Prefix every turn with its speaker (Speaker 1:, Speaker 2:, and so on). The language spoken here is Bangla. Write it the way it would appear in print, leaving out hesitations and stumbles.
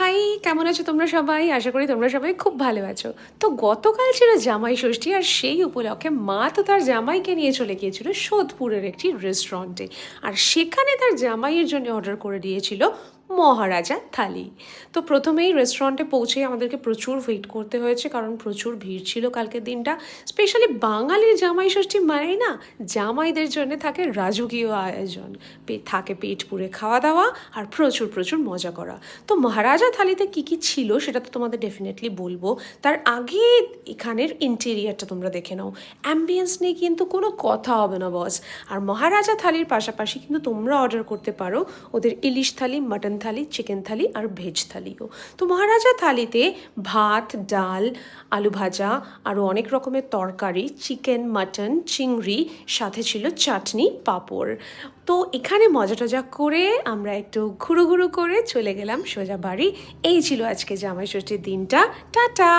Speaker 1: হাই, কেমন আছো তোমরা সবাই? আশা করি তোমরা সবাই খুব ভালো আছো। তো গতকাল ছিল জামাই ষষ্ঠী, আর সেই উপলক্ষে মা তো তার জামাইকে নিয়ে চলে গিয়েছিল সোদপুরের একটি রেস্টুরেন্টে। আর সেখানে তার জামাইয়ের জন্য অর্ডার করে দিয়েছিল মহারাজা থালি। তো প্রথমেই রেস্টুরেন্টে পৌঁছেই আমাদেরকে প্রচুর ওয়েট করতে হয়েছে, কারণ প্রচুর ভিড় ছিল কালকের দিনটা। স্পেশালি বাঙালির জামাই ষষ্ঠী মানেই না জামাইদের জন্য থাকে রাজকীয় আয়োজন, থাকে পেট পুরে খাওয়া দাওয়া আর প্রচুর প্রচুর মজা করা। তো মহারাজা থালিতে কী কী ছিল সেটা তো তোমাদের ডেফিনেটলি বলবো। তার আগে এখানের ইন্টেরিয়ারটা তোমরা দেখে নাও। অ্যাম্বিয়েন্স নিয়ে কিন্তু কোনো কথা হবে না বস। আর মহারাজা থালির পাশাপাশি কিন্তু তোমরা অর্ডার করতে পারো ওদের ইলিশ থালি, মাটন থালি, চিকেন থালি আর ভেজ থালিও। তো মহারাজা থালিতে ভাত, ডাল, আলু ভাজা, আরও অনেক রকমের তরকারি, চিকেন, মাটন, চিংড়ি, সাথে ছিল চাটনি, পাঁপড়। তো এখানে মজা টজা করে আমরা একটু ঘুরু ঘুরু করে চলে গেলাম সোজা বাড়ি। এই ছিল আজকে জামাই ষষ্ঠীর দিনটা। টাটা।